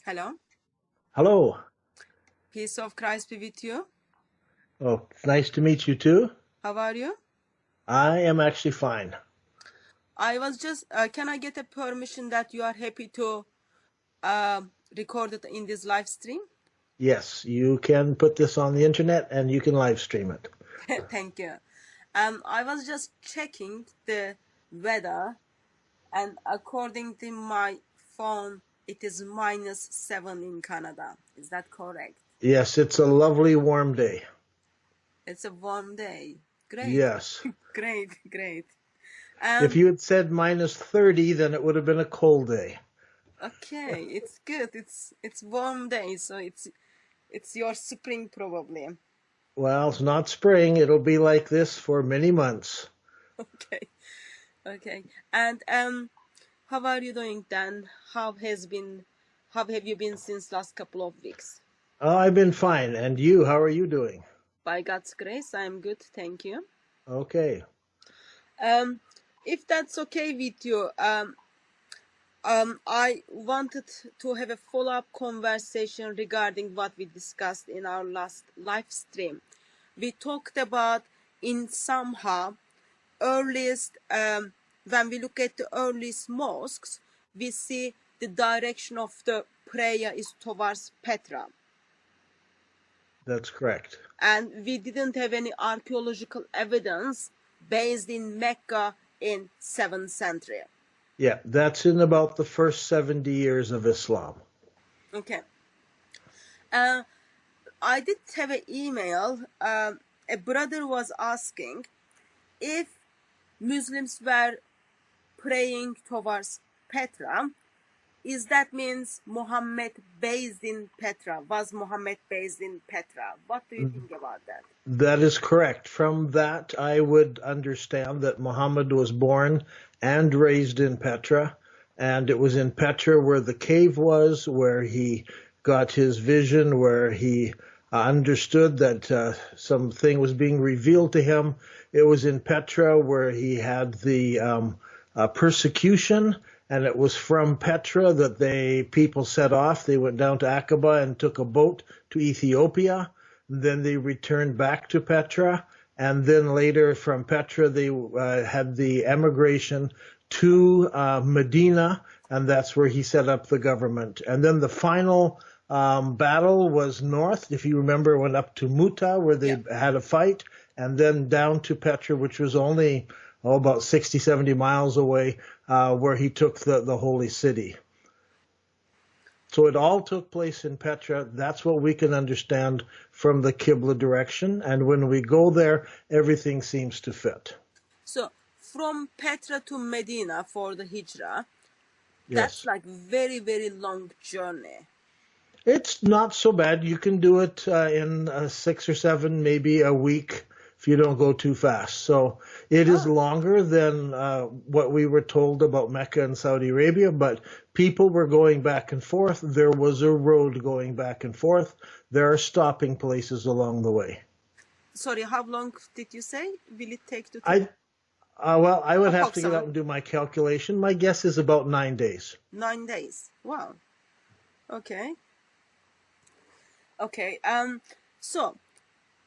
Hello. Hello. Peace of Christ be with you. Oh, it's nice to meet you too. How are you? I am actually fine. I was just, can I get a permission that you are happy to uh, record it in this live stream? Yes, you can put this on the internet and you can live stream it. Thank you. I was just checking the weather, and according to my phone, it is -7 in Canada. Is that correct? Yes, it's a lovely warm day. It's a warm day. Great, Yes. great, great. If you had said -30, then it would have been a cold day. Okay, it's good. It's warm day, so it's your spring probably. Well, it's not spring. It'll be like this for many months. Okay, okay. And how are you doing, Dan? How have you been since last couple of weeks? Oh, I've been fine. And you, how are you doing? By God's grace, I'm good, thank you. Okay. If that's okay with you, I wanted to have a follow-up conversation regarding what we discussed in our last live stream. We talked about in somehow earliest, when we look at the earliest mosques, we see the direction of the prayer is towards Petra. That's correct. And we didn't have any archaeological evidence based in Mecca in 7th century. Yeah, that's in about the first 70 years of Islam. Okay. I did have an email. A brother was asking if Muslims were praying towards Petra, is that means Muhammad based in Petra? Was Muhammad based in Petra? What do you think about that? That is correct. From that, I would understand that Muhammad was born and raised in Petra, and it was in Petra where the cave was, where he got his vision, where he understood that something was being revealed to him. It was in Petra where he had the persecution, and it was from Petra that people set off. They went down to Aqaba and took a boat to Ethiopia. Then they returned back to Petra, and then later from Petra they had the emigration to Medina, and that's where he set up the government. And then the final battle was north, if you remember, went up to Muta where they had a fight, and then down to Petra, which was only about 60, 70 miles away, where he took the holy city. So it all took place in Petra. That's what we can understand from the Qibla direction. And when we go there, everything seems to fit. So from Petra to Medina for the Hijrah, Yes. that's like very, very long journey. It's not so bad. You can do it in 6 or 7, maybe a week if you don't go too fast. So it is longer than what we were told about Mecca and Saudi Arabia, but people were going back and forth. There was a road going back and forth. There are stopping places along the way. Sorry, how long did you say will it take to Well, I would have to get out and do my calculation. My guess is about 9 days. 9 days. Wow. Okay. Okay. So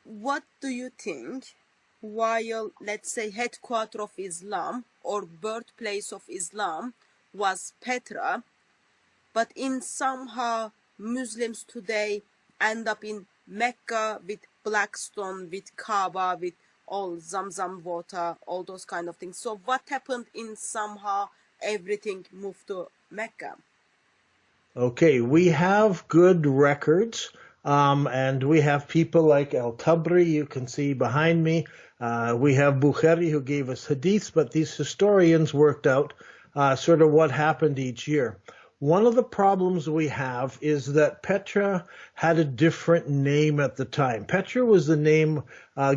what do you think, while, let's say, headquarter of Islam or birthplace of Islam was Petra, but in somehow Muslims today end up in Mecca with black stone, with Kaaba, with all Zamzam water, all those kind of things. So what happened in somehow everything moved to Mecca? Okay, we have good records. And we have people like Al-Tabri, you can see behind me. We have Bukhari, who gave us hadiths, but these historians worked out sort of what happened each year. One of the problems we have is that Petra had a different name at the time. Petra was the name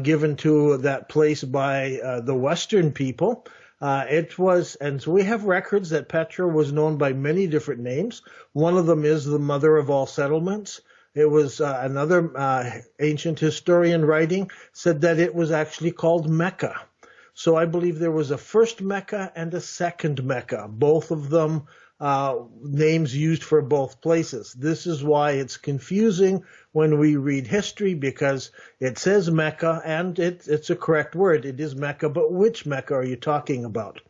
given to that place by the Western people. And so we have records that Petra was known by many different names. One of them is the mother of all settlements. It was another ancient historian writing said that it was actually called Mecca. So I believe there was a first Mecca and a second Mecca. Both of them names used for both places. This is why it's confusing when we read history, because it says Mecca, and it's a correct word. It is Mecca, but which Mecca are you talking about?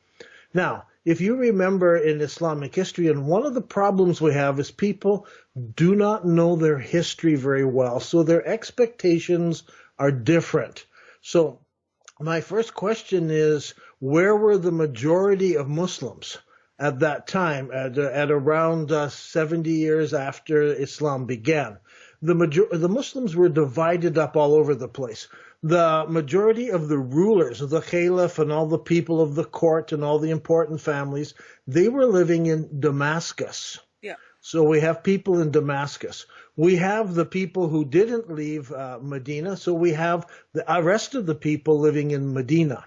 Now, if you remember in Islamic history, and one of the problems we have is people do not know their history very well, so their expectations are different. So my first question is, where were the majority of Muslims at that time, at around 70 years after Islam began? The Muslims were divided up all over the place. The majority of the rulers, the caliph and all the people of the court and all the important families, they were living in Damascus. Yeah. So we have people in Damascus. We have the people who didn't leave Medina, so we have the rest of the people living in Medina.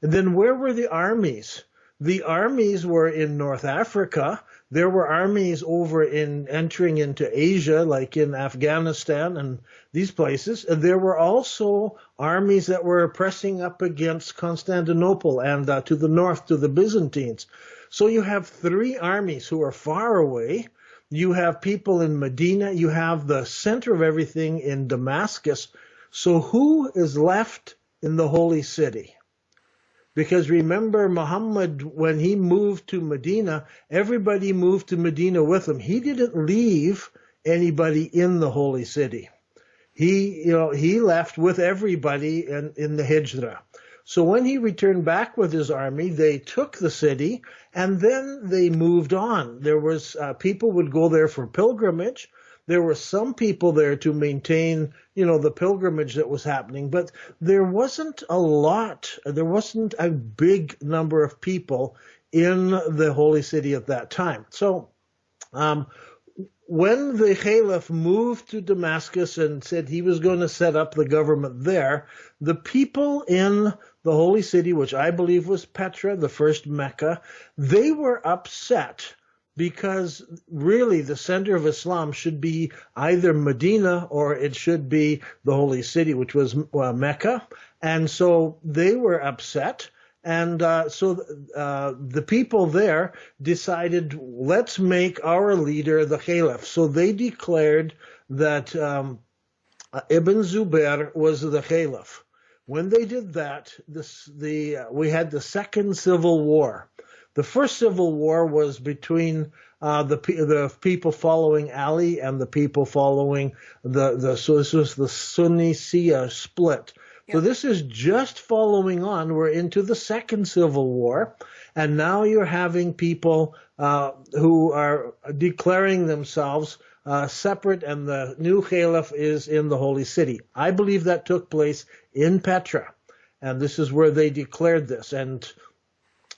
And then where were the armies? The armies were in North Africa. There were armies entering into Asia, like in Afghanistan and these places. And there were also armies that were pressing up against Constantinople and to the north, to the Byzantines. So you have three armies who are far away. You have people in Medina. You have the center of everything in Damascus. So who is left in the holy city? Because remember, Muhammad, when he moved to Medina, everybody moved to Medina with him. He didn't leave anybody in the holy city. He left with everybody in the Hijrah. So when he returned back with his army, they took the city and then they moved on. There was people would go there for pilgrimage. There were some people there to maintain, the pilgrimage that was happening, but there wasn't a lot. There wasn't a big number of people in the holy city at that time. So when the caliph moved to Damascus and said he was going to set up the government there, the people in the holy city, which I believe was Petra, the first Mecca, they were upset because really the center of Islam should be either Medina or it should be the holy city, which was Mecca. And so they were upset. And so the people there decided, let's make our leader the caliph. So they declared that Ibn Zubair was the caliph. When they did that, we had the second civil war. The first civil war was between the people following Ali and the people following so this was the Sunni-Shia split. Yeah. So this is just following on. We're into the second civil war, and now you're having people who are declaring themselves separate, and the new caliph is in the holy city. I believe that took place in Petra, and this is where they declared this.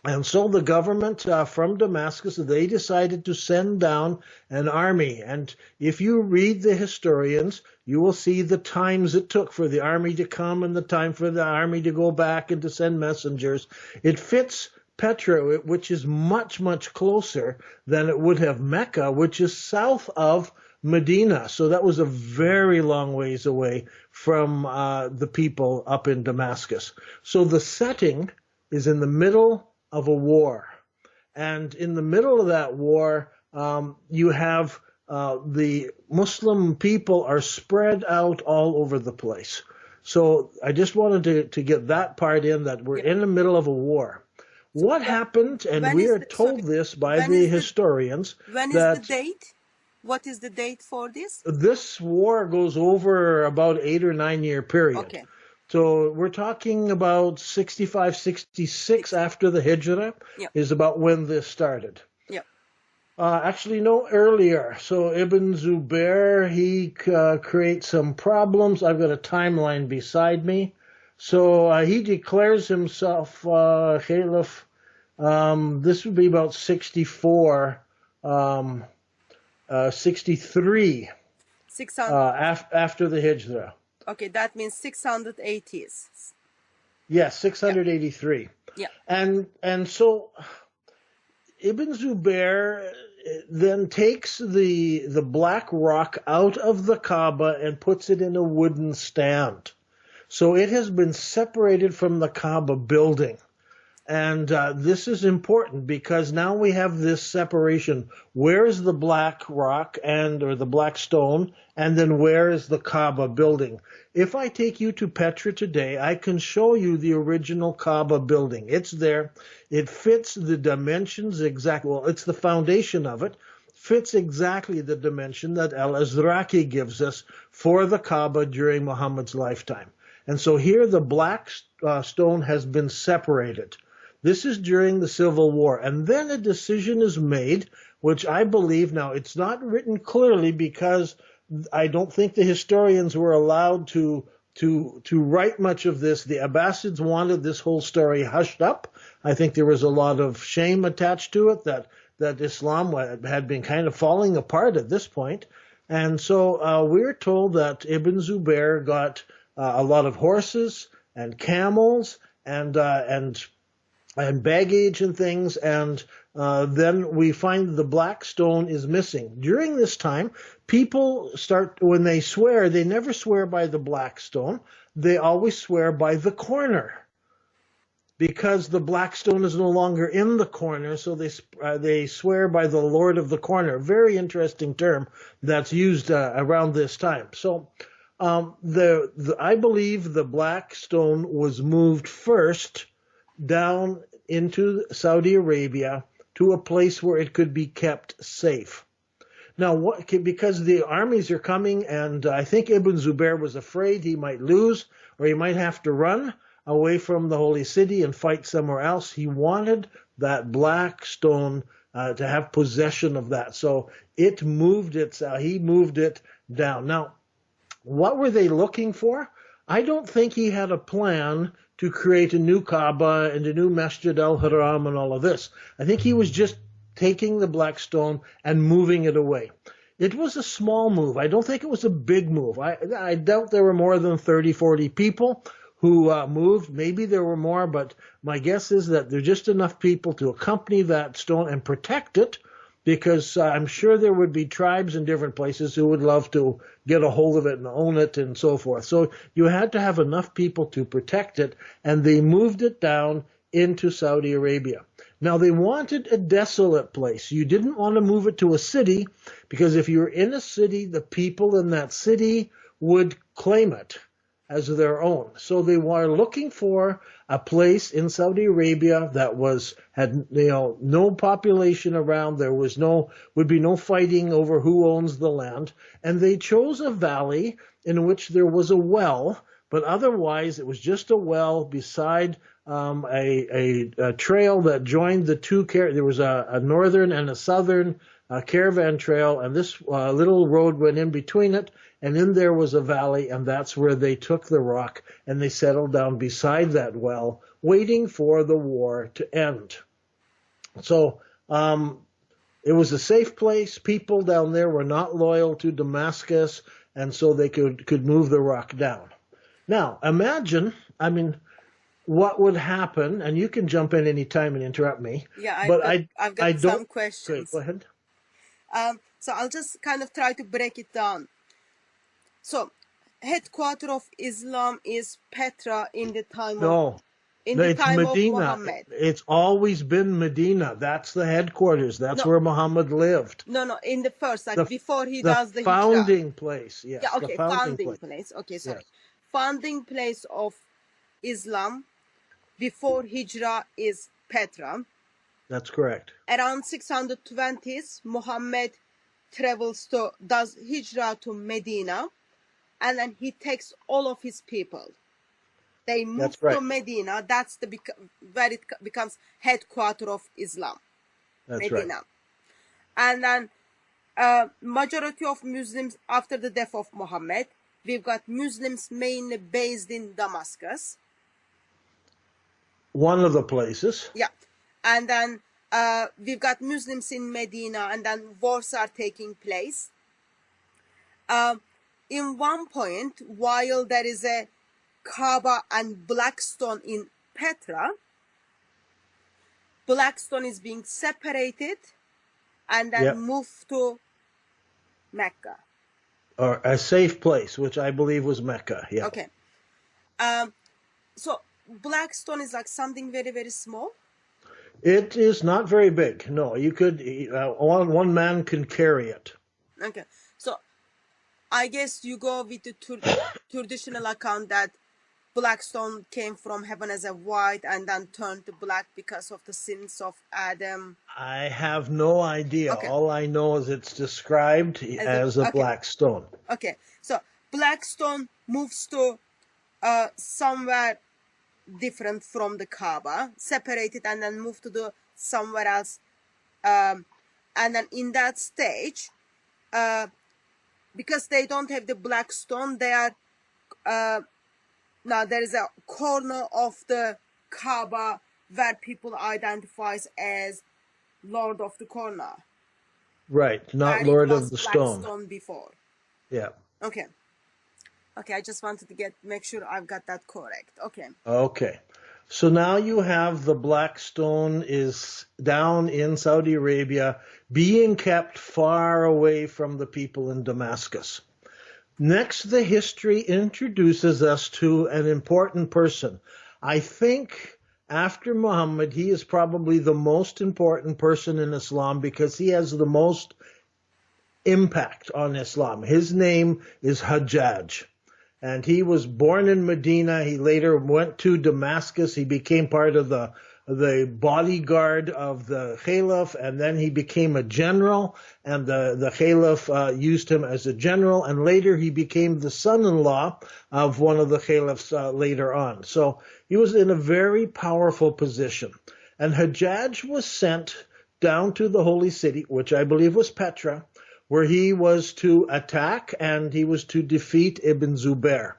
And so the government from Damascus, they decided to send down an army. And if you read the historians, you will see the times it took for the army to come and the time for the army to go back and to send messengers. It fits Petra, which is much, much closer than it would have Mecca, which is south of Medina. So that was a very long ways away from the people up in Damascus. So the setting is in the middle of a war. And in the middle of that war, you have the Muslim people are spread out all over the place. So I just wanted to get that part in, that we're in the middle of a war. What happened, and we are told this by the historians. When is the date? What is the date for this? This war goes over about 8 or 9 year period. Okay. So we're talking about 65, 66 after the Hijrah is about when this started. Yeah. Actually, no, earlier. So Ibn Zubair, he creates some problems. I've got a timeline beside me. So he declares himself caliph. This would be about 64, 63 after the Hijrah. Okay, that means 680s. Yes, 683. Yeah. And so Ibn Zubair then takes the black rock out of the Kaaba and puts it in a wooden stand. So it has been separated from the Kaaba building. And this is important because now we have this separation. Where is the black rock or the black stone, and then where is the Kaaba building? If I take you to Petra today, I can show you the original Kaaba building. It's there. It fits the dimensions exactly. Well, it's the foundation of it. Fits exactly the dimension that Al-Azraqi gives us for the Kaaba during Muhammad's lifetime. And so here the black stone has been separated. This is during the Civil War. And then a decision is made, which I believe, now it's not written clearly because I don't think the historians were allowed to write much of this. The Abbasids wanted this whole story hushed up. I think there was a lot of shame attached to it that Islam had been kind of falling apart at this point. And so we're told that Ibn Zubair got a lot of horses and camels and baggage and things, and then we find the black stone is missing. During this time, people when they swear, they never swear by the black stone. They always swear by the corner, because the black stone is no longer in the corner, so they swear by the Lord of the corner. Very interesting term that's used around this time. So I believe the black stone was moved first down into Saudi Arabia to a place where it could be kept safe. Now, because the armies are coming, and I think Ibn Zubair was afraid he might lose or he might have to run away from the holy city and fight somewhere else, he wanted that black stone to have possession of that. So he moved it down. Now, what were they looking for? I don't think he had a plan to create a new Kaaba and a new Masjid al-Haram and all of this. I think he was just taking the black stone and moving it away. It was a small move. I don't think it was a big move. I doubt there were more than 30, 40 people who moved. Maybe there were more, but my guess is that there are just enough people to accompany that stone and protect it, because I'm sure there would be tribes in different places who would love to get a hold of it and own it and so forth. So you had to have enough people to protect it, and they moved it down into Saudi Arabia. Now, they wanted a desolate place. You didn't want to move it to a city, because if you were in a city, the people in that city would claim it as their own. So they were looking for a place in Saudi Arabia that had no population around. There would be no fighting over who owns the land, and they chose a valley in which there was a well, but otherwise it was just a well beside a trail that joined the two. There was a northern and a southern caravan trail, and this little road went in between it, and in there was a valley, and that's where they took the rock, and they settled down beside that well, waiting for the war to end. So it was a safe place. People down there were not loyal to Damascus, and so they could move the rock down. Now, imagine, what would happen, and you can jump in any time and interrupt me. Yeah, I've got some questions. Okay, go ahead. So I'll just kind of try to break it down. So, headquarters of Islam is Petra in the time of Muhammad. It's always been Medina. That's the headquarters. That's where Muhammad lived. No, in the first, before he does the founding hijrah. Place. Yes. Yeah, okay, founding place. Okay, sorry. Yes. Founding place of Islam before hijrah is Petra. That's correct. Around 620s, Muhammad does hijrah to Medina, and then he takes all of his people. They move to Medina. That's where it becomes headquarters of Islam. That's Medina. Right. And then majority of Muslims after the death of Muhammad, we've got Muslims mainly based in Damascus. One of the places. Yeah. And then we've got Muslims in Medina, and then wars are taking place. In one point, while there is a Kaaba and Blackstone in Petra, Blackstone is being separated and then moved to Mecca. Or a safe place, which I believe was Mecca. Yeah. Okay. So black stone is like something very, very small? It is not very big. No, you could one man can carry it. Okay, so I guess you go with the traditional account that black stone came from heaven as a white and then turned to black because of the sins of Adam. I have no idea. Okay. All I know is it's described as a okay. black stone. Okay, so black stone moves to somewhere different from the Kaaba, separated, and then moved to the somewhere else. And then in that stage, because they don't have the black stone, they are now there is a corner of the Kaaba where people identifies as Lord of the Corner. Right, not Lord of the Stone. Black stone before. Yeah. Okay. Okay, I just wanted to make sure I've got that correct. Okay. Okay. So now you have the black stone is down in Saudi Arabia, being kept far away from the people in Damascus. Next, the history introduces us to an important person. I think after Muhammad, he is probably the most important person in Islam because he has the most impact on Islam. His name is Hajjaj. And he was born in Medina. He later went to Damascus. He became part of the bodyguard of the Caliph, and then he became a general, and the Caliph used him as a general, and later he became the son-in-law of one of the Caliphs later on. So he was in a very powerful position. And Hajjaj was sent down to the holy city, which I believe was Petra, where he was to attack and he was to defeat Ibn Zubair.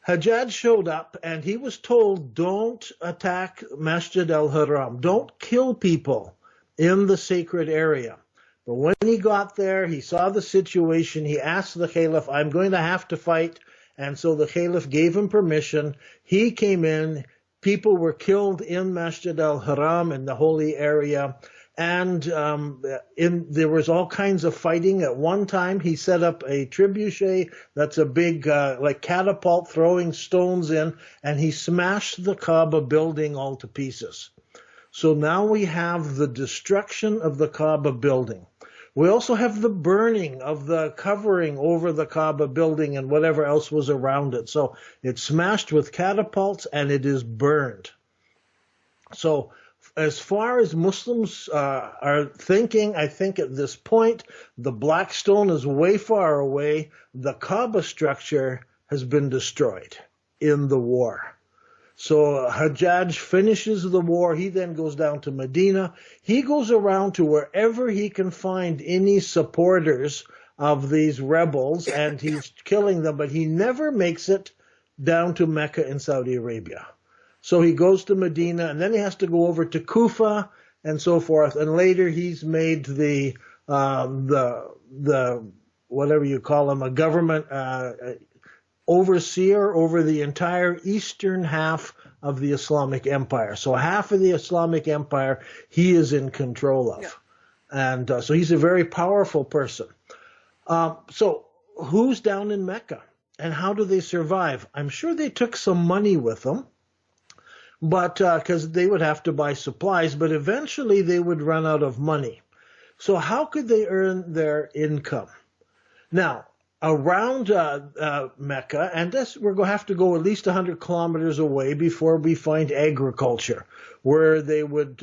Hajjaj showed up and he was told, don't attack Masjid al-Haram. Don't kill people in the sacred area. But when he got there, he saw the situation. He asked the Caliph, I'm going to have to fight. And so the Caliph gave him permission. He came in. People were killed in Masjid al-Haram, in the holy area. And there was all kinds of fighting. At one time, he set up a trebuchet, that's a big like catapult throwing stones in, and he smashed the Kaaba building all to pieces. So now we have the destruction of the Kaaba building. We also have the burning of the covering over the Kaaba building and whatever else was around it. So it's smashed with catapults and it is burned. So as far as Muslims are thinking, I think at this point, the black stone is way far away. The Kaaba structure has been destroyed in the war. So Hajjaj finishes the war. He then goes down to Medina. He goes around to wherever he can find any supporters of these rebels, and he's killing them, but he never makes it down to Mecca in Saudi Arabia. So he goes to Medina, and then he has to go over to Kufa and so forth. And later he's made the whatever you call him, a government overseer over the entire eastern half of the Islamic Empire. So half of the Islamic Empire he is in control of. Yeah. And so he's a very powerful person. So who's down in Mecca? And how do they survive? I'm sure they took some money with them. But because they would have to buy supplies, but eventually they would run out of money. So how could they earn their income? Now, around Mecca, and this, we're going to have to go at least 100 kilometers away before we find agriculture, where they would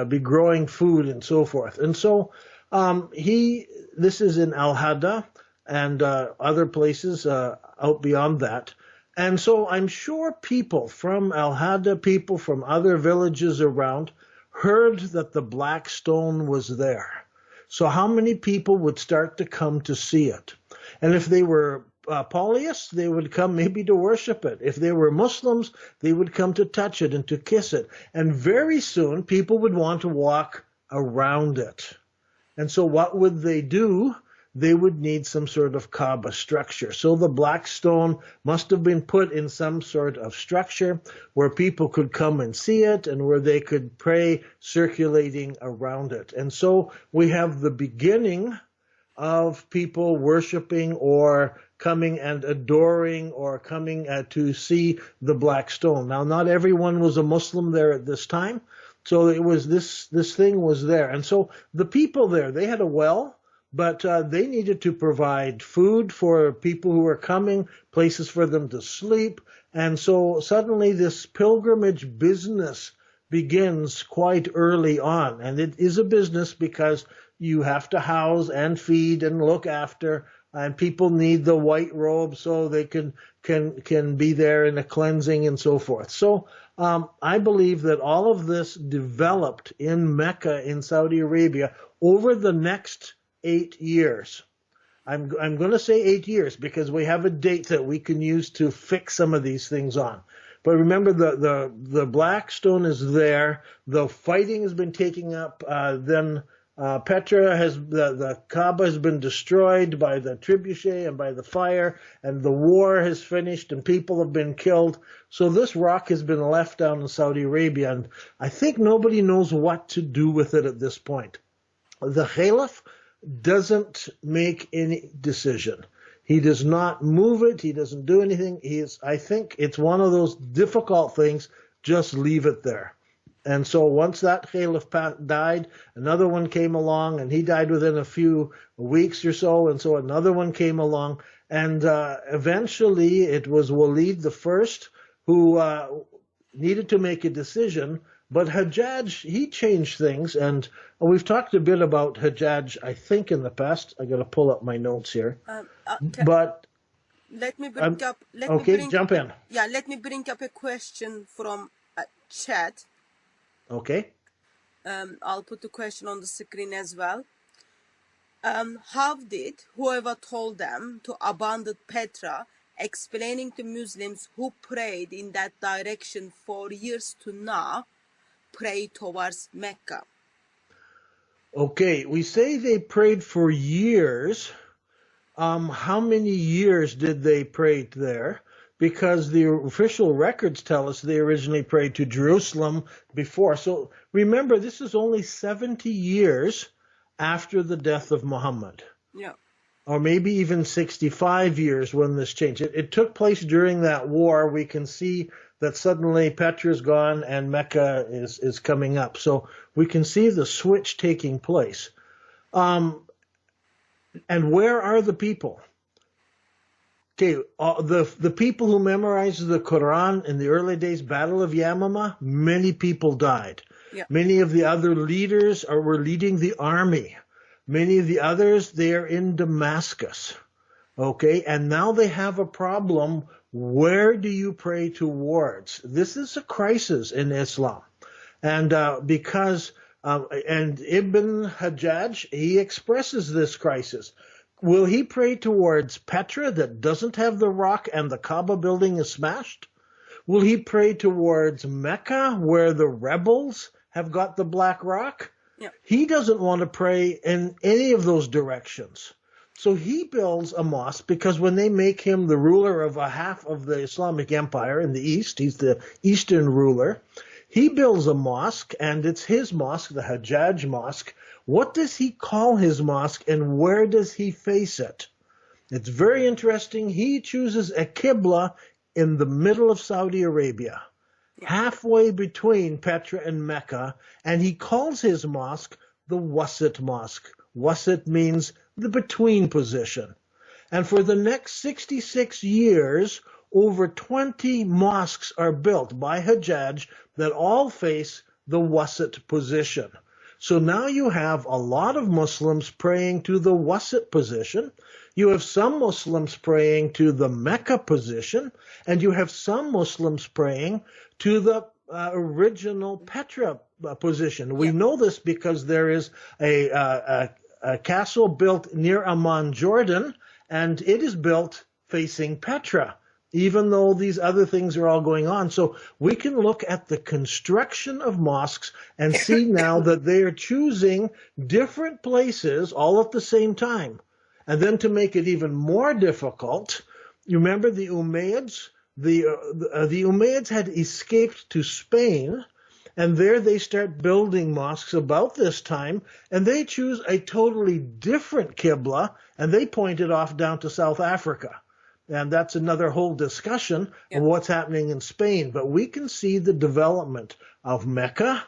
be growing food and so forth. And so this is in Al-Hajjaj and other places out beyond that. And so I'm sure people from Al-Hajjaj, people from other villages around, heard that the black stone was there. So how many people would start to come to see it? And if they were polyists, they would come maybe to worship it. If they were Muslims, they would come to touch it and to kiss it. And very soon, people would want to walk around it. And so what would they do? They would need some sort of Kaaba structure. So the black stone must have been put in some sort of structure where people could come and see it and where they could pray circulating around it. And so we have the beginning of people worshiping or coming and adoring or coming to see the black stone. Now, not everyone was a Muslim there at this time, so it was this thing was there. And so the people there, they had a well, but they needed to provide food for people who were coming, places for them to sleep. And so suddenly this pilgrimage business begins quite early on. And it is a business because you have to house and feed and look after, and people need the white robe so they can be there in a cleansing and so forth. So I believe that all of this developed in Mecca in Saudi Arabia over the next 8 years. I'm going to say 8 years because we have a date that we can use to fix some of these things on. But remember, the black stone is there. The fighting has been taking up. Then Petra the Kaaba has been destroyed by the trebuchet and by the fire, and the war has finished, and people have been killed. So this rock has been left down in Saudi Arabia, and I think nobody knows what to do with it at this point. The Caliph doesn't make any decision. He does not move it. He doesn't do anything. I think it's one of those difficult things. Just leave it there. And so once that Caliph died, another one came along, and he died within a few weeks or so. And so another one came along, and eventually it was Walid I who needed to make a decision. But Hajjaj, he changed things, and we've talked a bit about Hajjaj, I think, in the past. I got to pull up my notes here. But let me bring up. Jump in. Yeah, let me bring up a question from chat. Okay. I'll put the question on the screen as well. How did whoever told them to abandon Petra, explaining to Muslims who prayed in that direction for years to now, pray towards Mecca? Okay, we say they prayed for years. How many years did they pray there? Because the official records tell us they originally prayed to Jerusalem before. So remember, this is only 70 years after the death of Muhammad. Yeah. Or maybe even 65 years when this changed. It took place during that war. We can see that suddenly Petra's gone and Mecca is coming up. So we can see the switch taking place. And where are the people? Okay, the people who memorized the Quran in the early days, Battle of Yamama, many people died. Yeah. Many of the other leaders were leading the army. Many of the others, they are in Damascus. Okay, and now they have a problem. Where do you pray towards? This is a crisis in Islam. And and Ibn Hajjaj, he expresses this crisis. Will he pray towards Petra that doesn't have the rock and the Kaaba building is smashed? Will he pray towards Mecca where the rebels have got the black rock? Yeah. He doesn't want to pray in any of those directions. So he builds a mosque because when they make him the ruler of a half of the Islamic Empire in the East, he's the Eastern ruler, he builds a mosque, and it's his mosque, the Hajjaj Mosque. What does he call his mosque, and where does he face it? It's very interesting. He chooses a Qibla in the middle of Saudi Arabia, halfway between Petra and Mecca, and he calls his mosque the Wasit Mosque. Wasit means the between position. And for the next 66 years, over 20 mosques are built by Hajjaj that all face the Wasit position. So now you have a lot of Muslims praying to the Wasit position. You have some Muslims praying to the Mecca position, and you have some Muslims praying to the original Petra position. We know this because there is a castle built near Amman, Jordan, and it is built facing Petra, even though these other things are all going on. So we can look at the construction of mosques and see now that they are choosing different places all at the same time. And then to make it even more difficult, you remember the Umayyads? The Umayyads had escaped to Spain, and there they start building mosques about this time, and they choose a totally different Qibla, and they point it off down to South Africa. And that's another whole discussion of what's happening in Spain. But we can see the development of Mecca.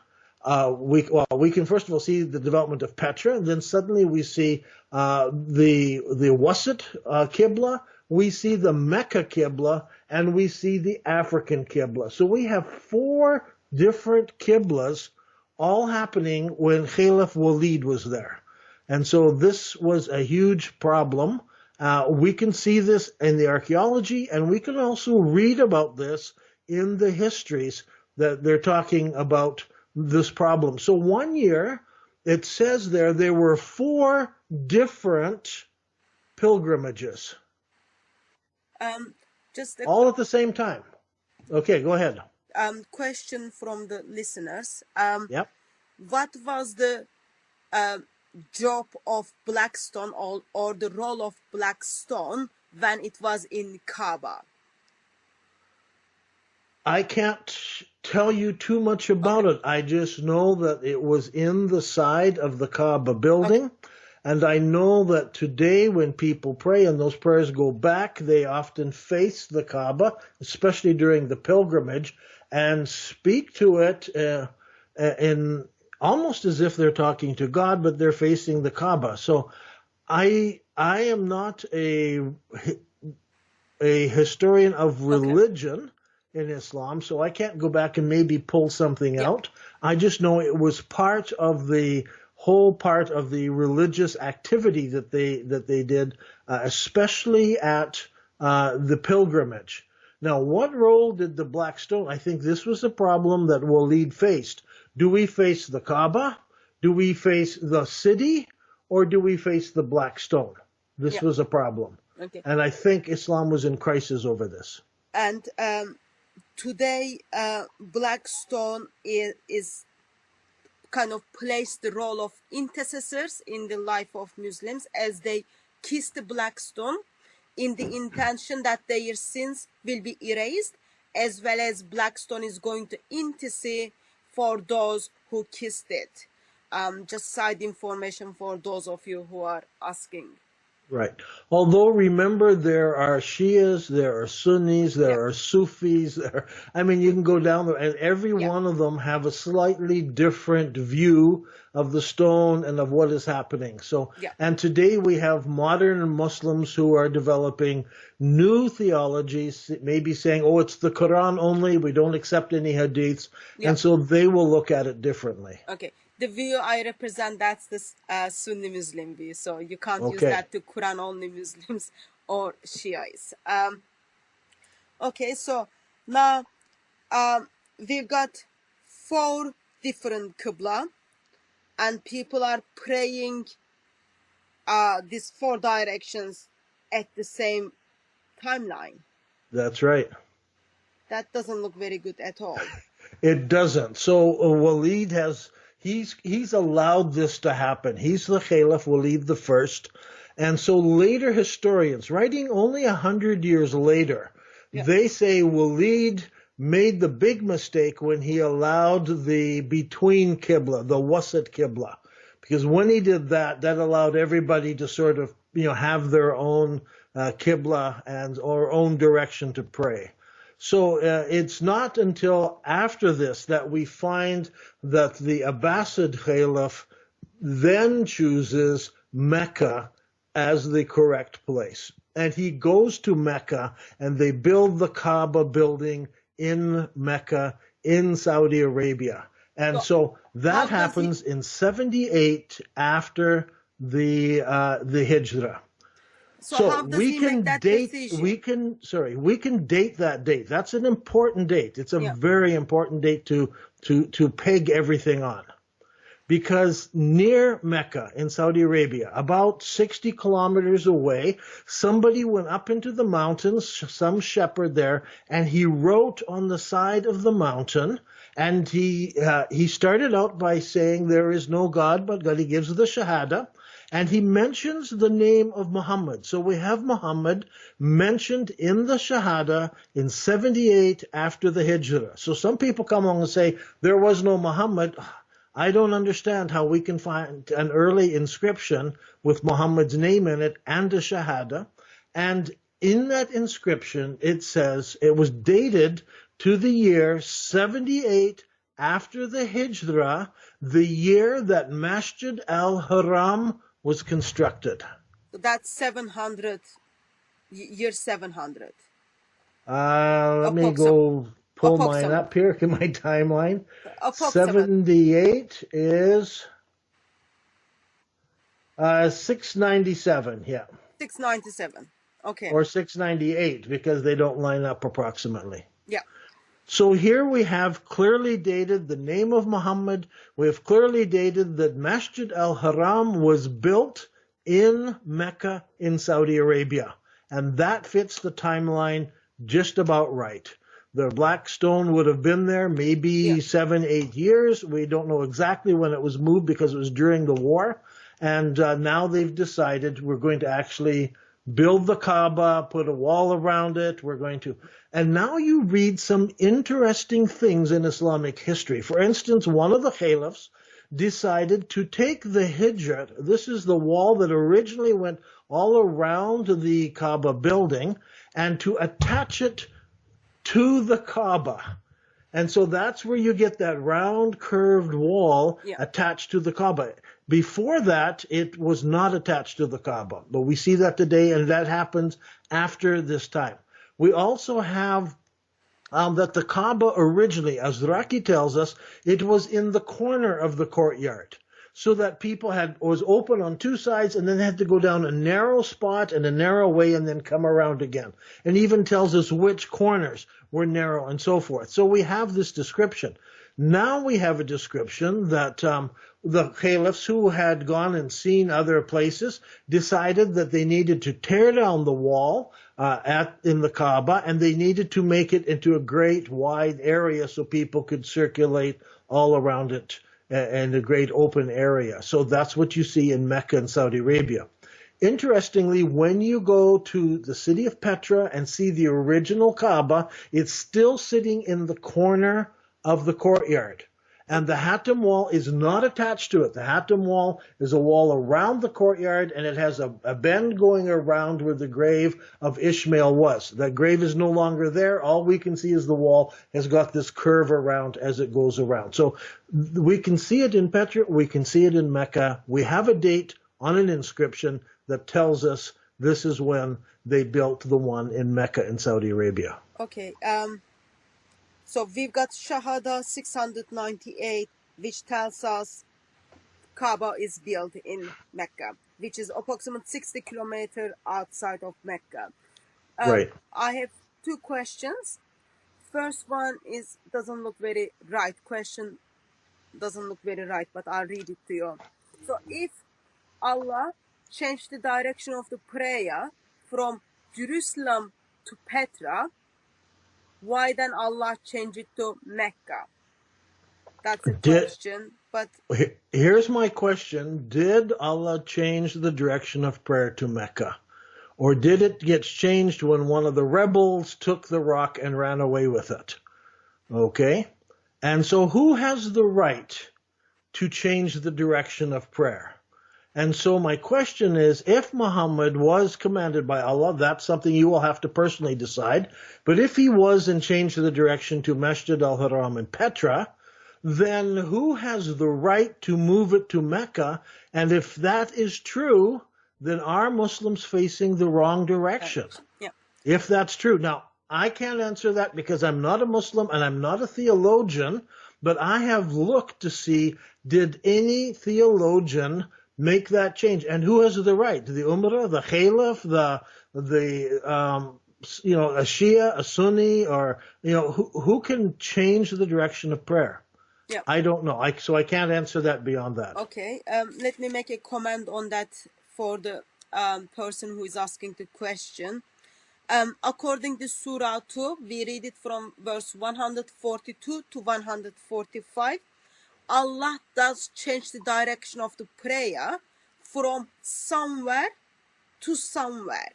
We can first of all see the development of Petra, and then suddenly we see the Wasit Qibla, we see the Mecca Qibla, and we see the African Qibla. So we have 4 different Qiblas all happening when Caliph Walid was there. And so this was a huge problem. We can see this in the archaeology, and we can also read about this in the histories that they're talking about this problem. So one year, it says there were 4 different pilgrimages. All at the same time. Okay, go ahead. Question from the listeners. Yep. What was the job of black stone or the role of black stone when it was in Kaaba? I can't tell you too much about it. I just know that it was in the side of the Kaaba building. Okay. And I know that today when people pray and those prayers go back, they often face the Kaaba, especially during the pilgrimage, and speak to it in almost as if they're talking to God, but they're facing the Kaaba. So I am not a historian of religion in Islam, so I can't go back and maybe pull something out. I just know it was part of the whole part of the religious activity that they did, especially at the pilgrimage. Now, what role did the black stone? I think this was a problem that Walid faced. Do we face the Kaaba? Do we face the city? Or do we face the black stone? This was a problem. Okay. And I think Islam was in crisis over this. And today, black stone is kind of plays the role of intercessors in the life of Muslims as they kiss the black stone in the intention that their sins will be erased, as well as black stone is going to intercede for those who kissed it. Just side information for those of you who are asking. Right. Although remember, there are Shias, there are Sunnis, there are Sufis. I mean, you can go down there, and every one of them have a slightly different view of the stone and of what is happening. So, and today we have modern Muslims who are developing new theologies, maybe saying, oh, it's the Quran only, we don't accept any hadiths, and so they will look at it differently. Okay. The view I represent, that's the Sunni Muslim view, so you can't use that to Quran-only Muslims or Shiites. Okay, so now we've got 4 different Qibla, and people are praying these 4 directions at the same timeline. That's right. That doesn't look very good at all. It doesn't. So Walid has... He's allowed this to happen. He's the Caliph Walid the First. And so later historians, writing only 100 years later, they say Walid made the big mistake when he allowed the between Qibla, the Wasit Qibla. Because when he did that, that allowed everybody to sort of, have their own Qibla and or own direction to pray. So it's not until after this that we find that the Abbasid Caliph then chooses Mecca as the correct place. And he goes to Mecca, and they build the Kaaba building in Mecca, in Saudi Arabia. And so that happens in 78 after the Hijrah. So we can date. We can date that date. That's an important date. It's a very important date to peg everything on, because near Mecca in Saudi Arabia, about 60 kilometers away, somebody went up into the mountains, some shepherd there, and he wrote on the side of the mountain. And he started out by saying there is no God but God. He gives the Shahada. And he mentions the name of Muhammad. So we have Muhammad mentioned in the Shahada in 78 after the Hijrah. So some people come along and say, there was no Muhammad. I don't understand how we can find an early inscription with Muhammad's name in it and a Shahada. And in that inscription, it says it was dated to the year 78 after the Hijrah, the year that Masjid al-Haram was constructed. So that's 700, year 700. Let me go pull mine up here in my timeline. 78 is 697, yeah. 697, okay. Or 698, because they don't line up approximately. Yeah. So here we have clearly dated the name of Muhammad. We have clearly dated that Masjid al-Haram was built in Mecca in Saudi Arabia. And that fits the timeline just about right. The black stone would have been there maybe 7-8 years. We don't know exactly when it was moved because it was during the war. And now they've decided we're going to actually build the Kaaba, put a wall around it. We're going to, and now you read some interesting things in Islamic history. For instance, one of the caliphs decided to take the Hijr. This is the wall that originally went all around the Kaaba building, and to attach it to the Kaaba. And so that's where you get that round curved wall attached to the Kaaba. Before that, it was not attached to the Kaaba. But we see that today, and that happens after this time. We also have that the Kaaba originally, as Raki tells us, it was in the corner of the courtyard. So that people was open on two sides and then had to go down a narrow spot and a narrow way and then come around again. And even tells us which corners were narrow and so forth. So we have this description. Now we have a description that the caliphs who had gone and seen other places decided that they needed to tear down the wall in the Kaaba, and they needed to make it into a great wide area so people could circulate all around it in a great open area. So that's what you see in Mecca and Saudi Arabia. Interestingly, when you go to the city of Petra and see the original Kaaba, it's still sitting in the corner of the courtyard. And the Hatun wall is not attached to it. The Hatun wall is a wall around the courtyard, and it has a bend going around where the grave of Ishmael was. That grave is no longer there. All we can see is the wall has got this curve around as it goes around. So we can see it in Petra. We can see it in Mecca. We have a date on an inscription that tells us this is when they built the one in Mecca in Saudi Arabia. Okay. So we've got Shahada 698, which tells us Kaaba is built in Mecca, which is approximately 60 kilometers outside of Mecca. Right. I have two questions. First one doesn't look very right. Question doesn't look very right, but I'll read it to you. So if Allah changed the direction of the prayer from Jerusalem to Petra, why then Allah changed it to Mecca? That's a question. But here's my question. Did Allah change the direction of prayer to Mecca? Or did it get changed when one of the rebels took the rock and ran away with it? Okay. And so who has the right to change the direction of prayer? And so my question is, if Muhammad was commanded by Allah, that's something you will have to personally decide. But if he was and changed the direction to Masjid al-Haram in Petra, then who has the right to move it to Mecca? And if that is true, then are Muslims facing the wrong direction? Yeah. If that's true. Now, I can't answer that because I'm not a Muslim and I'm not a theologian, but I have looked to see, did any theologian make that change? And who has the right? The Umrah, the Caliph, a Shia, a Sunni, or, who can change the direction of prayer? Yeah. I don't know. So I can't answer that beyond that. Okay. Let me make a comment on that for the person who is asking the question. According to Surah 2, we read it from verse 142 to 145. Allah does change the direction of the prayer from somewhere to somewhere.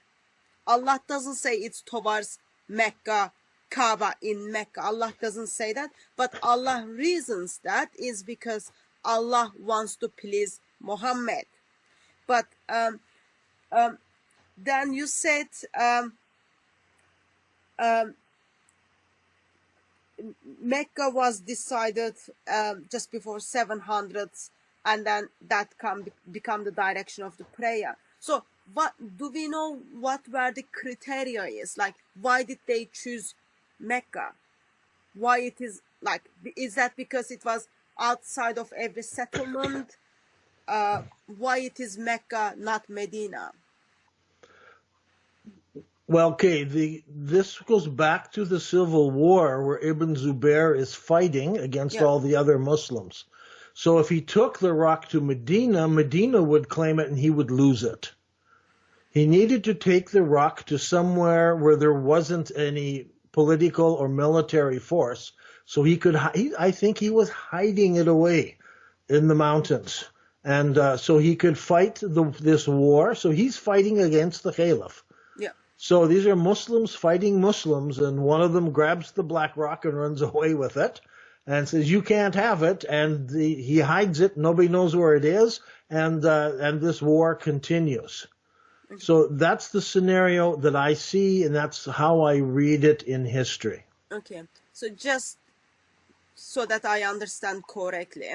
Allah doesn't say it's towards Mecca, Kaaba in Mecca. Allah doesn't say that. But Allah reasons that is because Allah wants to please Muhammad. But then you said Mecca was decided just before 700s, and then that become the direction of the prayer. So what do we know, what were the criteria is? Like, why did they choose Mecca? Why it is like, is that because it was outside of every settlement? Why it is Mecca, not Medina? Well, okay, this goes back to the civil war where Ibn Zubair is fighting against Yeah. all the other Muslims. So if he took the rock to Medina, Medina would claim it and he would lose it. He needed to take the rock to somewhere where there wasn't any political or military force. So he could, I think he was hiding it away in the mountains. And so he could fight this war. So he's fighting against the Caliph. Yeah. So these are Muslims fighting Muslims, and one of them grabs the black rock and runs away with it and says, you can't have it. And he hides it. Nobody knows where it is. And this war continues. Okay. So that's the scenario that I see, and that's how I read it in history. Okay. So just so that I understand correctly,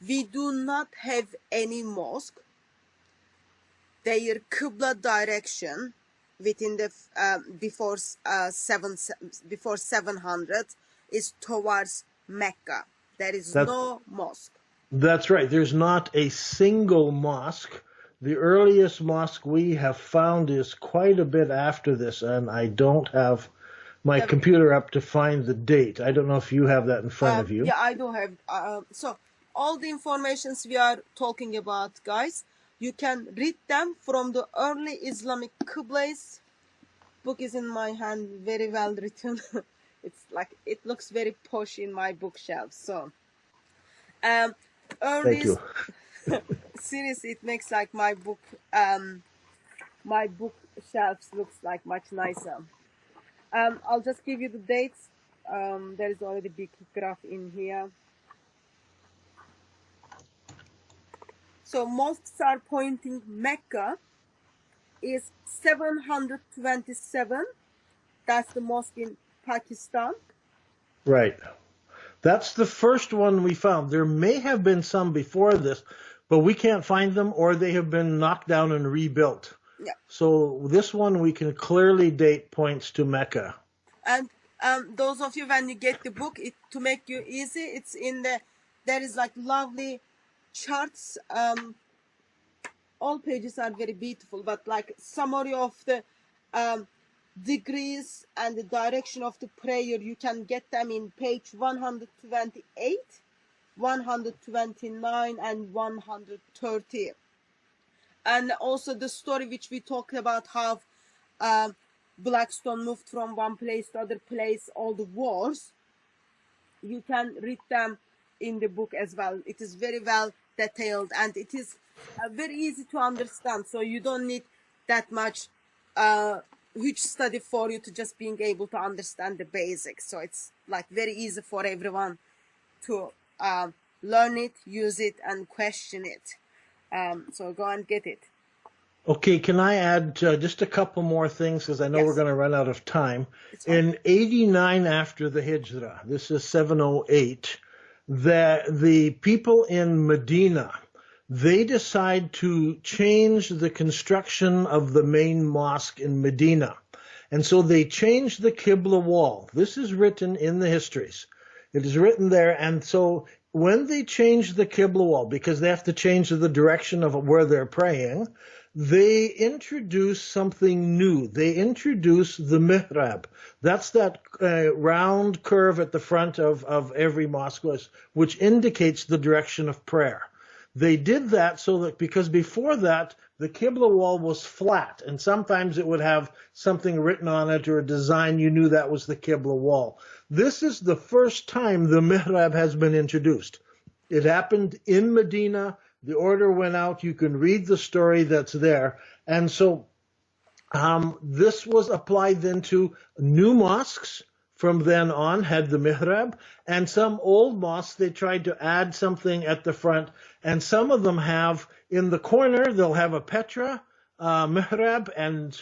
we do not have any mosque. Their Qibla direction within the before 700 is towards Mecca. There is no mosque. That's right. There's not a single mosque. The earliest mosque we have found is quite a bit after this, and I don't have my computer up to find the date. I don't know if you have that in front of you. Yeah, I do have. So all the informations we are talking about, guys, you can read them from the early Islamic Qiblas. Book is in my hand, very well written. It's like, it looks very posh in my bookshelf. So, Thank you. Seriously, it makes like my bookshelves looks like much nicer. I'll just give you the dates. There is already big graph in here. So mosques are pointing Mecca is 727. That's the mosque in Pakistan. Right. That's the first one we found. There may have been some before this, but we can't find them, or they have been knocked down and rebuilt. Yeah. So this one we can clearly date points to Mecca. And those of you, when you get the book, to make you easy, it's in there is like lovely charts. All pages are very beautiful, but like summary of the degrees and the direction of the prayer, you can get them in page 128, 129, and 130. And also the story which we talked about, how Blackstone moved from one place to other place, all the wars, you can read them in the book as well. It is very well detailed, and it is very easy to understand, so you don't need that much huge study for you to just being able to understand the basics. So it's like very easy for everyone to learn it, use it, and question it. So go and get it. Okay, can I add just a couple more things, because I know we're going to run out of time. In 89 after the Hijrah, this is 708, the people in Medina, they decide to change the construction of the main mosque in Medina. And so they change the Qibla wall. This is written in the histories. It is written there. And so when they change the Qibla wall, because they have to change the direction of where they're praying, they introduce something new. They introduce the mihrab. That's that round curve at the front of every mosque, which indicates the direction of prayer. They did that so that, because before that, the Qibla wall was flat, and sometimes it would have something written on it or a design. You knew that was the Qibla wall. This is the first time the mihrab has been introduced. It happened in Medina. The order went out. You can read the story that's there. And so this was applied then to new mosques. From then on had the mihrab, and some old mosques, they tried to add something at the front, and some of them have in the corner, they'll have a Petra mihrab, and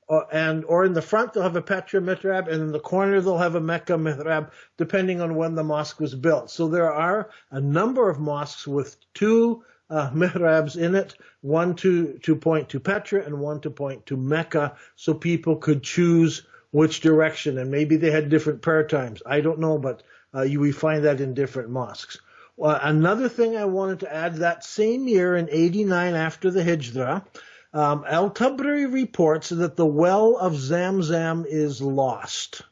or in the front they'll have a Petra mihrab, and in the corner they'll have a Mecca mihrab, depending on when the mosque was built. So there are a number of mosques with two mihrabs in it, one to point to Petra and one to point to Mecca, so people could choose which direction, and maybe they had different prayer times. I don't know, but we find that in different mosques. Another thing I wanted to add, that same year in 89 after the Hijrah, Al-Tabari reports that the well of Zamzam is lost.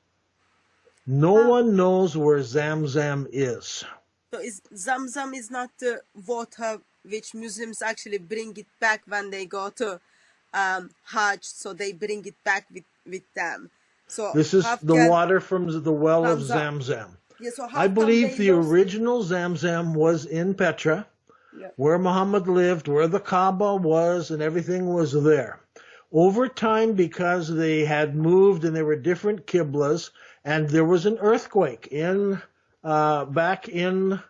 No one knows where Zamzam is. So Zamzam is not the water which Muslims actually bring it back when they go to Hajj, so they bring it back with them. So this is the water from the well of Zamzam. Yeah, so I believe the original Zamzam was in Petra, where Muhammad lived, where the Kaaba was, and everything was there. Over time, because they had moved and there were different Qiblas, and there was an earthquake back in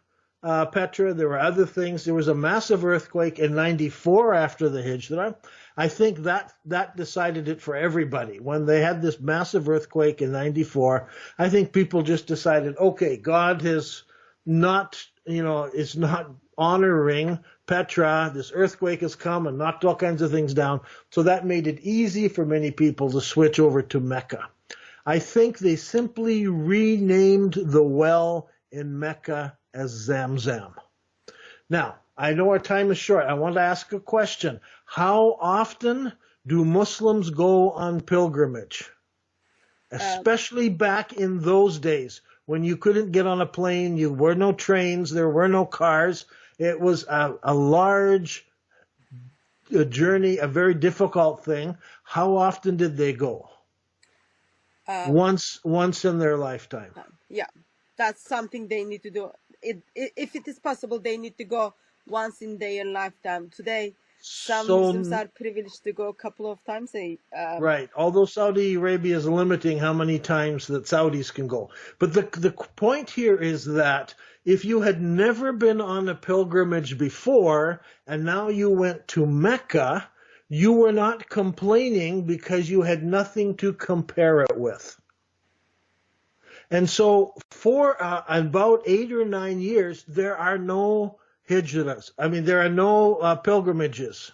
Petra, there were other things. There was a massive earthquake in 94 after the Hijrah. I think that decided it for everybody. When they had this massive earthquake in 94, I think people just decided, okay, God is not honoring Petra. This earthquake has come and knocked all kinds of things down. So that made it easy for many people to switch over to Mecca. I think they simply renamed the well in Mecca as Zamzam. Now, I know our time is short. I want to ask a question. How often do Muslims go on pilgrimage? Especially back in those days when you couldn't get on a plane, there were no trains, there were no cars. It was a large journey, a very difficult thing. How often did they go? Once in their lifetime. Yeah, that's something they need to do. If it is possible, they need to go once in their lifetime. Today, some Muslims are privileged to go a couple of times. Right. Although Saudi Arabia is limiting how many times that Saudis can go. But the point here is that if you had never been on a pilgrimage before and now you went to Mecca, you were not complaining because you had nothing to compare it with. And so for about 8 or 9 years, there are no hijras. I mean, there are no pilgrimages.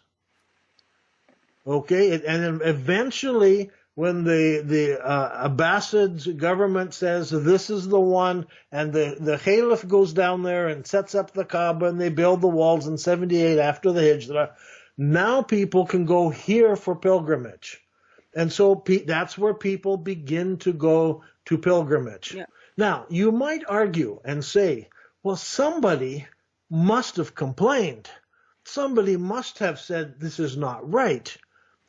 Okay, and then eventually, when the Abbasid government says this is the one, and the Caliph goes down there and sets up the Kaaba, and they build the walls in 78 after the Hijrah, now people can go here for pilgrimage. And so that's where people begin to go to pilgrimage. Yeah. Now, you might argue and say, well, somebody must have complained. Somebody must have said this is not right.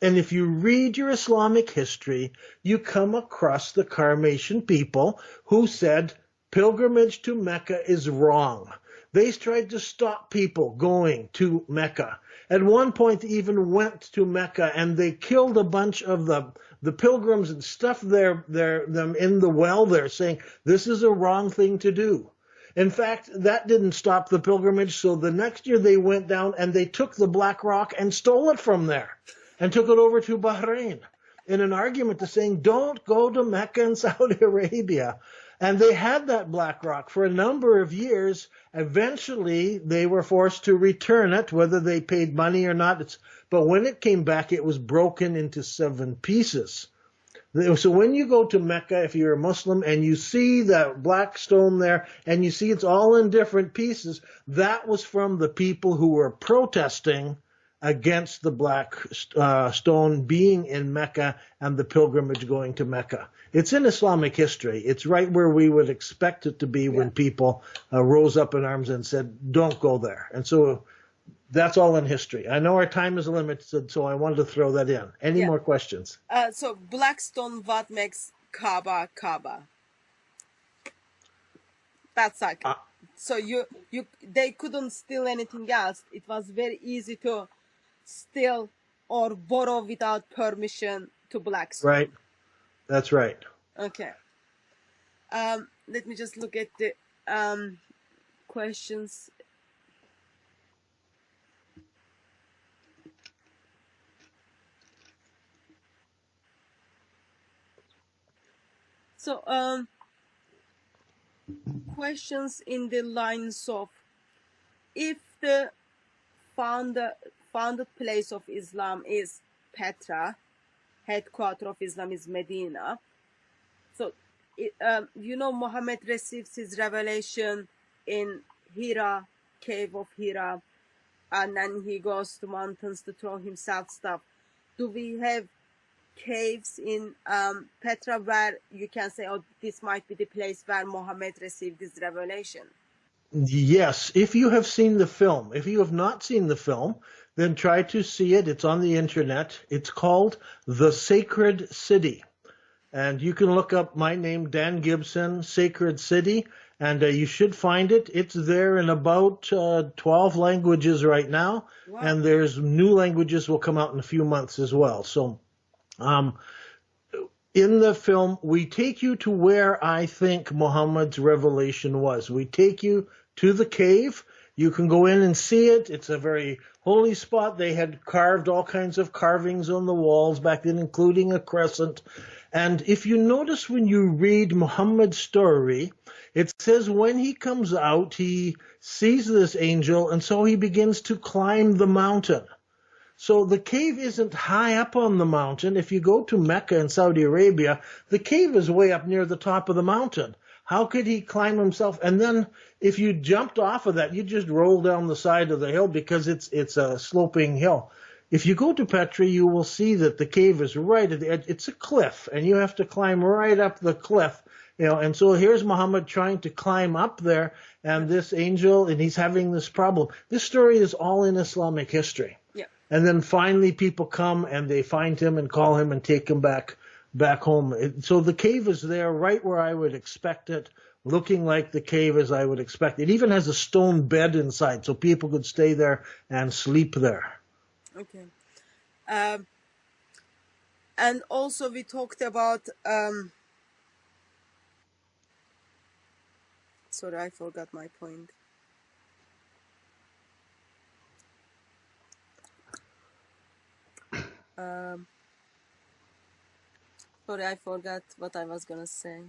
And if you read your Islamic history, you come across the Qarmatian people who said pilgrimage to Mecca is wrong. They tried to stop people going to Mecca. At one point, they even went to Mecca and they killed a bunch of the pilgrims and stuffed them in the well there, saying this is a wrong thing to do. In fact, that didn't stop the pilgrimage, so the next year they went down and they took the black rock and stole it from there and took it over to Bahrain in an argument to saying, don't go to Mecca and Saudi Arabia. And they had that black rock for a number of years. Eventually, they were forced to return it, whether they paid money or not. But when it came back, it was broken into 7 pieces. So when you go to Mecca, if you're a Muslim, and you see that black stone there, and you see it's all in different pieces, that was from the people who were protesting against the black stone being in Mecca and the pilgrimage going to Mecca. It's in Islamic history. It's right where we would expect it to be when people rose up in arms and said, don't go there. And so that's all in history. I know our time is limited, so I wanted to throw that in. Any more questions? So black stone, what makes Kaaba? That's like so they couldn't steal anything else. It was very easy to steal or borrow without permission to black stone. Right. That's right. Okay. Let me just look at the questions. So, questions in the lines of, if the founded place of Islam is Petra, headquarter of Islam is Medina. So, Muhammad receives his revelation in Hira, cave of Hira, and then he goes to mountains to throw himself stuff. Do we have caves in Petra where you can say, oh, this might be the place where Muhammad received his revelation? Yes, if you have seen the film. If you have not seen the film, then try to see it. It's on the internet. It's called The Sacred City. And you can look up my name, Dan Gibson, Sacred City, and you should find it. It's there in about 12 languages right now, Wow. And there's new languages will come out in a few months as well. So in the film, we take you to where I think Muhammad's revelation was. We take you to the cave. You can go in and see it. It's a very holy spot. They had carved all kinds of carvings on the walls back then, including a crescent. And if you notice when you read Muhammad's story, it says when he comes out, he sees this angel, and so he begins to climb the mountain. So the cave isn't high up on the mountain. If you go to Mecca in Saudi Arabia, the cave is way up near the top of the mountain. How could he climb himself? And then if you jumped off of that, you just roll down the side of the hill because it's a sloping hill. If you go to Petra, you will see that the cave is right at the edge. It's a cliff, and you have to climb right up the cliff. And so here's Muhammad trying to climb up there, and this angel, and he's having this problem. This story is all in Islamic history. Yeah. And then finally people come and they find him and call him and take him back home. So the cave is there right where I would expect it, looking like the cave as I would expect. It even has a stone bed inside so people could stay there and sleep there. Okay. And also we talked about, sorry, I forgot my point. Sorry, I forgot what I was gonna say.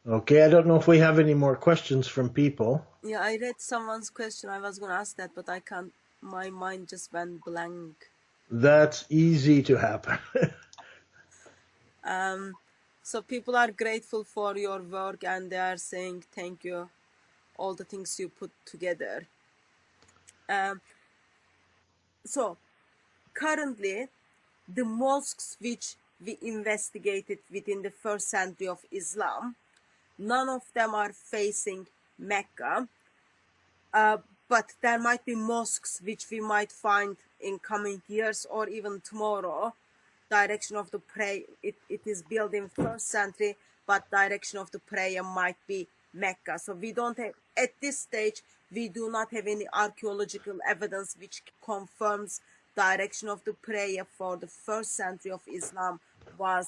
Okay, I don't know if we have any more questions from people. Yeah, I read someone's question. I was gonna ask that, but I can't. My mind just went blank. That's easy to happen. So people are grateful for your work and they are saying thank you, all the things you put together. So currently, the mosques which we investigated within the first century of Islam, none of them are facing Mecca, but there might be mosques which we might find in coming years or even tomorrow. Direction of the prayer, it is built in first century, but direction of the prayer might be Mecca. So we don't have, at this stage, we do not have any archaeological evidence which confirms direction of the prayer for the first century of Islam was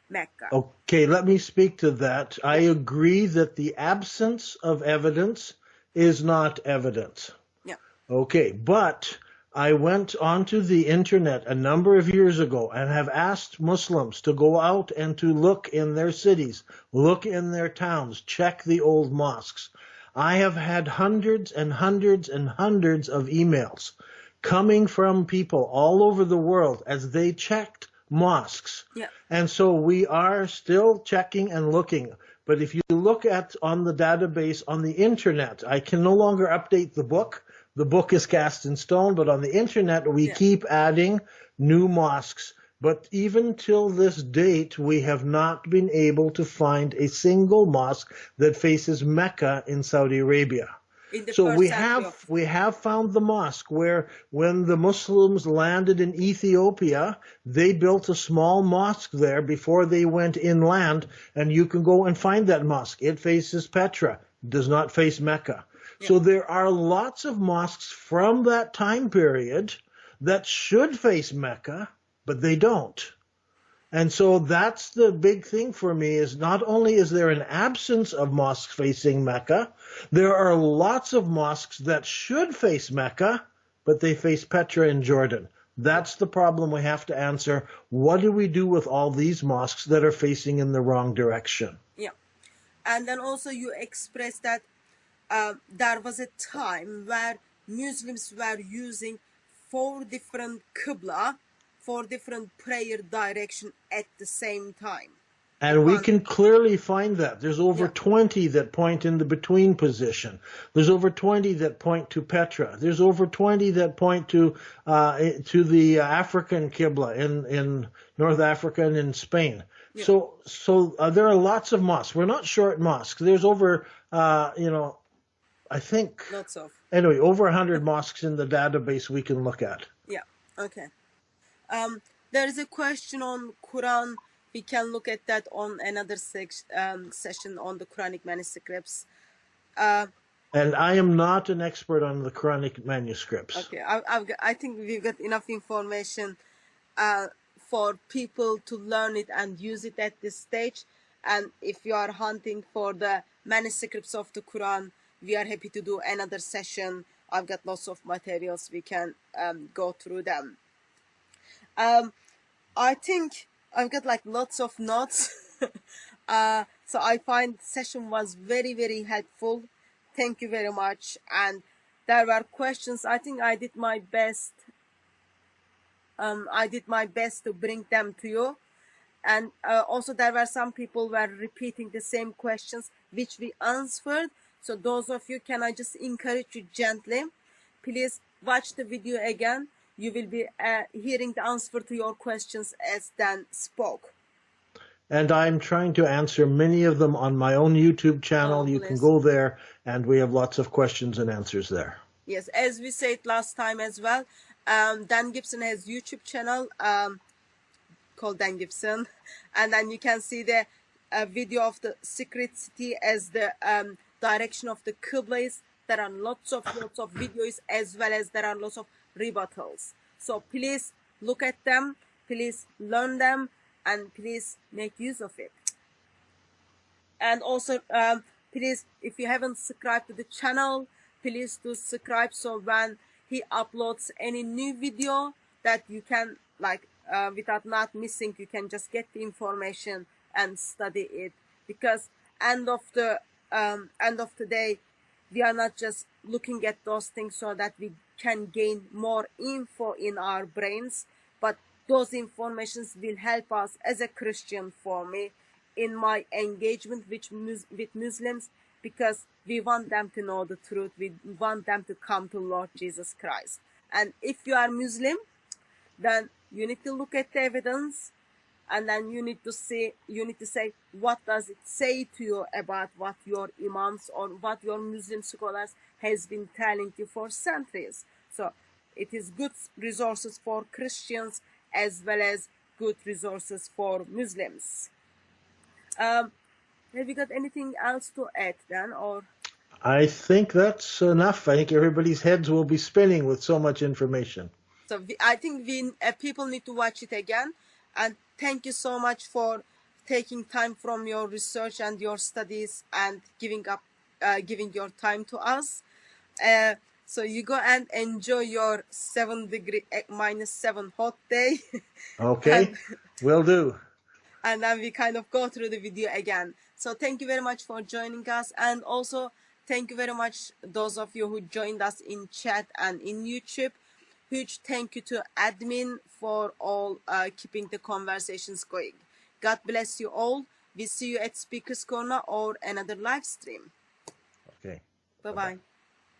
Mecca. Okay, let me speak to that. I agree that the absence of evidence is not evidence. Yeah. Okay, but I went onto the internet a number of years ago and have asked Muslims to go out and to look in their cities, look in their towns, check the old mosques. I have had hundreds and hundreds and hundreds of emails coming from people all over the world as they checked mosques. Yeah. And so we are still checking and looking. But if you look at on the database on the internet, I can no longer update the book. The book is cast in stone, but on the internet we keep adding new mosques. But even till this date, we have not been able to find a single mosque that faces Mecca in Saudi Arabia. So we have found the mosque where when the Muslims landed in Ethiopia, they built a small mosque there before they went inland, and you can go and find that mosque. It faces Petra, does not face Mecca. Yeah. So there are lots of mosques from that time period that should face Mecca, but they don't. And so that's the big thing for me, is not only is there an absence of mosques facing Mecca, there are lots of mosques that should face Mecca, but they face Petra in Jordan. That's the problem we have to answer. What do we do with all these mosques that are facing in the wrong direction? Yeah. And then also you expressed that there was a time where Muslims were using 4 different Qibla, 4 different prayer direction at the same time. And we can clearly find that. There's over Yeah. 20 that point in the between position. There's over 20 that point to Petra. There's over 20 that point to the African Qibla in North Africa and in Spain. Yeah. So there are lots of mosques. We're not short mosques. There's over, I think, Lots of. anyway, over 100 mosques in the database we can look at. Yeah. Okay. There is a question on Quran. We can look at that on another session on the Quranic manuscripts. And I am not an expert on the Quranic manuscripts. Okay, I think we've got enough information for people to learn it and use it at this stage. And if you are hunting for the manuscripts of the Quran, we are happy to do another session. I've got lots of materials. We can go through them. I think I've got like lots of notes. So I find session was very, very helpful. Thank you very much. And there were questions. I think I did my best. I did my best to bring them to you. And also there were some people were repeating the same questions which we answered. So those of you, can I just encourage you gently, please watch the video again. You will be hearing the answer to your questions as Dan spoke. And I'm trying to answer many of them on my own YouTube channel. Oh, you can go there, and we have lots of questions and answers there. Yes, as we said last time as well, Dan Gibson has YouTube channel called Dan Gibson, and then you can see the video of the secret city as the direction of the Qibla is. There are lots of videos, as well as there are lots of rebuttals. So please look at them, please learn them, and please make use of it. And also, please, if you haven't subscribed to the channel, please do subscribe, so when he uploads any new video, that you can, like, without not missing, you can just get the information and study it. Because end of the day, we are not just looking at those things so that we can gain more info in our brains, but those informations will help us as a Christian, for me, in my engagement with Muslims, because we want them to know the truth. We want them to come to Lord Jesus Christ. And if you are Muslim, then you need to look at the evidence, and then you need to say, what does it say to you about what your imams or what your Muslim scholars has been telling you for centuries. So it is good resources for Christians as well as good resources for Muslims. Have you got anything else to add, Dan? Or I think that's enough. I think everybody's heads will be spinning with so much information. So I think people need to watch it again. And thank you so much for taking time from your research and your studies and giving your time to us. So you go and enjoy your -7 hot day. Okay, will do. And then we kind of go through the video again. So thank you very much for joining us. And also thank you very much those of you who joined us in chat and in YouTube. Huge thank you to admin for all keeping the conversations going. God bless you all. We see you at Speaker's Corner or another live stream. Okay. Bye-bye.